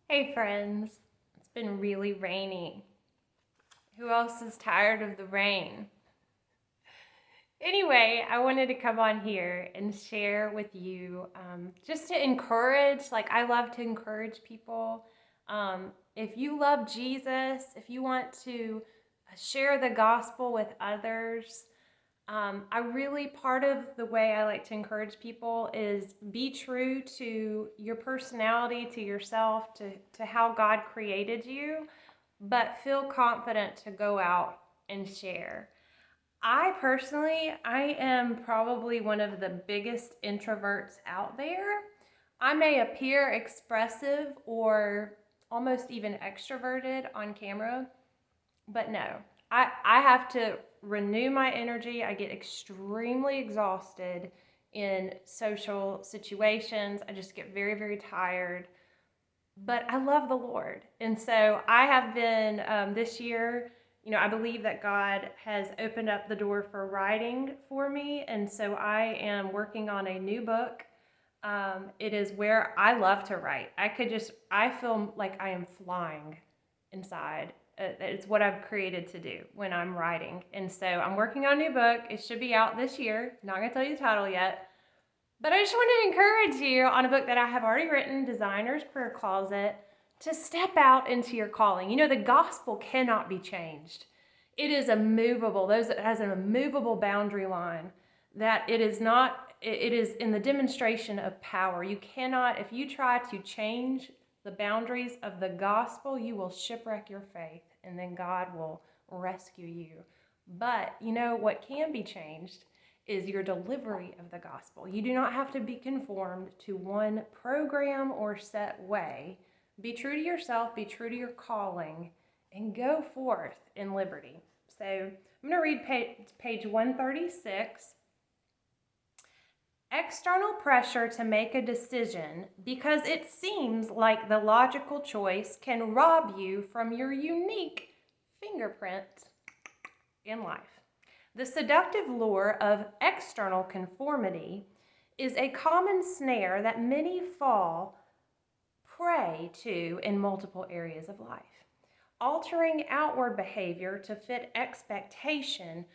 Hey friends, it's been really rainy. Who else is tired of the rain? Anyway, I wanted to come on here and share with you just to encourage, I love to encourage people. If you love Jesus, if you want to share the gospel with others, part of the way I like to encourage people is be true to your personality, to yourself, to how God created you, but feel confident to go out and share. I am probably one of the biggest introverts out there. I may appear expressive or almost even extroverted on camera, but no, I have to renew my energy. I get extremely exhausted in social situations. I just get very, very tired. But I love the Lord. And so I have been this year, I believe that God has opened up the door for writing for me. And so I am working on a new book. It is where I love to write. I feel like I am flying inside. It's what I've created to do when I'm writing. And so I'm working on a new book. It should be out this year. Not going to tell you the title yet. But I just want to encourage you on a book that I have already written, Designer's Prayer Closet, to step out into your calling. The gospel cannot be changed. It is immovable. It has an immovable boundary line that it is not, it is in the demonstration of power. You cannot, if you try to change the boundaries of the gospel, you will shipwreck your faith and then God will rescue you. But what can be changed is your delivery of the gospel. You do not have to be conformed to one program or set way. Be true to yourself, be true to your calling, and go forth in liberty. So I'm going to read page 136. External pressure to make a decision because it seems like the logical choice can rob you from your unique fingerprint in life. The seductive lure of external conformity is a common snare that many fall prey to in multiple areas of life. Altering outward behavior to fit expectation,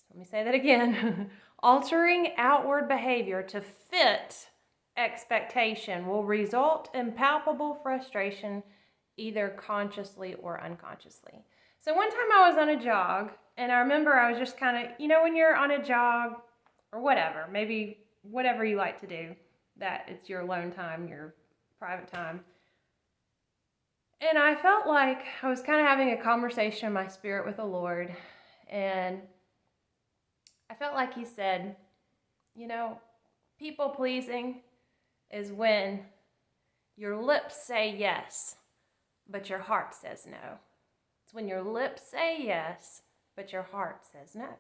let me say that again, altering outward behavior to fit expectation will result in palpable frustration, either consciously or unconsciously. So one time I was on a jog, and I remember I was just kind of, when you're on a jog or whatever, maybe whatever you like to do, that it's your alone time, your private time. And I felt like I was kind of having a conversation in my spirit with the Lord, and I felt like He said, people pleasing is when your lips say yes, but your heart says no. It's when your lips say yes, but your heart says no.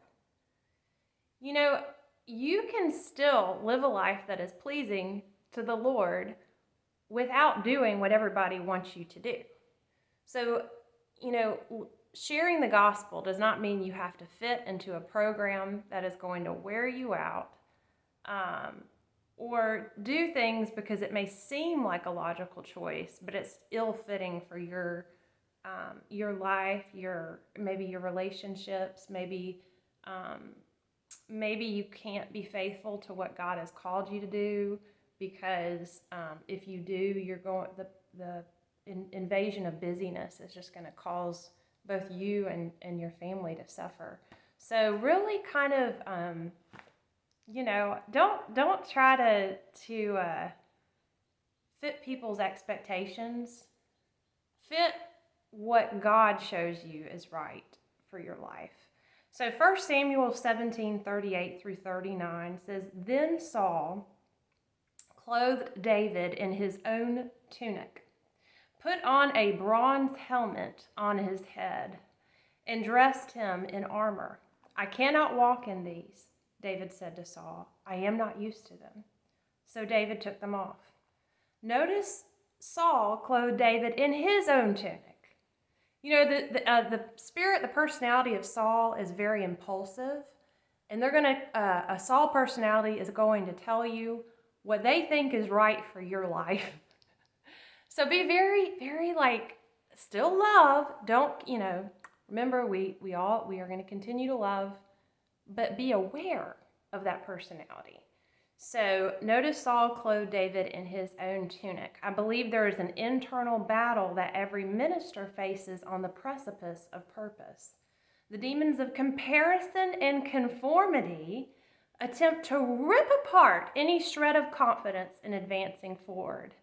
You can still live a life that is pleasing to the Lord without doing what everybody wants you to do. So, sharing the gospel does not mean you have to fit into a program that is going to wear you out, or do things because it may seem like a logical choice, but it's ill-fitting for your life, maybe your relationships, maybe you can't be faithful to what God has called you to do because if you do, you're going the invasion of busyness is just going to cause both you and your family to suffer. So really, kind of don't try to fit people's expectations. Fit what God shows you is right for your life. So 1 Samuel 17:38 through 39 says, Then Saul clothed David in his own tunic, put on a bronze helmet on his head, and dressed him in armor. I cannot walk in these, David said to Saul. I am not used to them. So David took them off. Notice Saul clothed David in his own tunic. The spirit, the personality of Saul is very impulsive, and a Saul personality is going to tell you what they think is right for your life. So be very, very like, still love. Don't, remember we are going to continue to love, but be aware of that personality. So notice Saul clothed David in his own tunic. I believe there is an internal battle that every minister faces on the precipice of purpose. The demons of comparison and conformity attempt to rip apart any shred of confidence in advancing forward.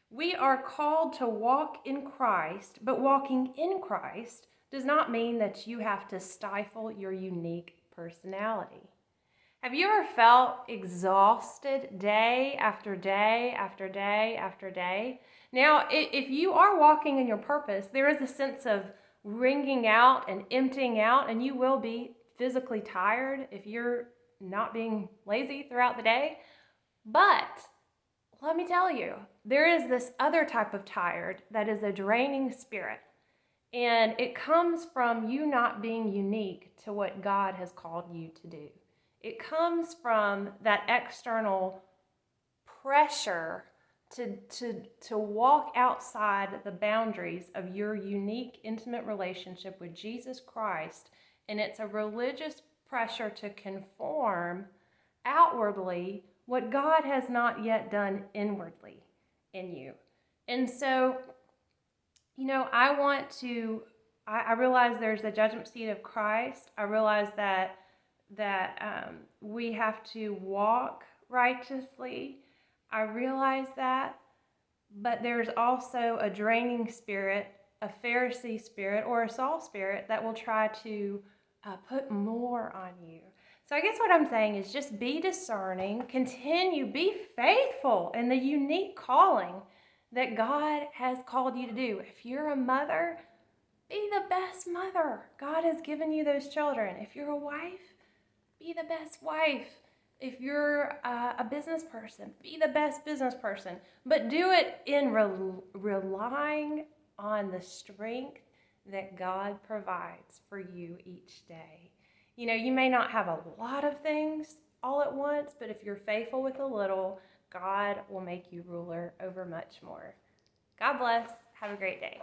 We are called to walk in Christ, but walking in Christ does not mean that you have to stifle your unique personality. Have you ever felt exhausted day after day after day after day? Now, if you are walking in your purpose, there is a sense of wringing out and emptying out, and you will be physically tired if you're not being lazy throughout the day. But let me tell you, there is this other type of tired that is a draining spirit. And it comes from you not being unique to what God has called you to do. It comes from that external pressure to walk outside the boundaries of your unique, intimate relationship with Jesus Christ. And it's a religious pressure to conform outwardly what God has not yet done inwardly in you. And so, I realize there's a judgment seat of Christ. I realize that we have to walk righteously. I realize that, but there's also a draining spirit, a Pharisee spirit, or a Saul spirit that will try to put more on you. So I guess what I'm saying is just be discerning, continue, be faithful in the unique calling that God has called you to do. If you're a mother, be the best mother. God has given you those children. If you're a wife, be the best wife. If you're a business person, be the best business person. But do it in relying on the strength that God provides for you each day. You may not have a lot of things all at once, but if you're faithful with a little, God will make you ruler over much more. God bless. Have a great day.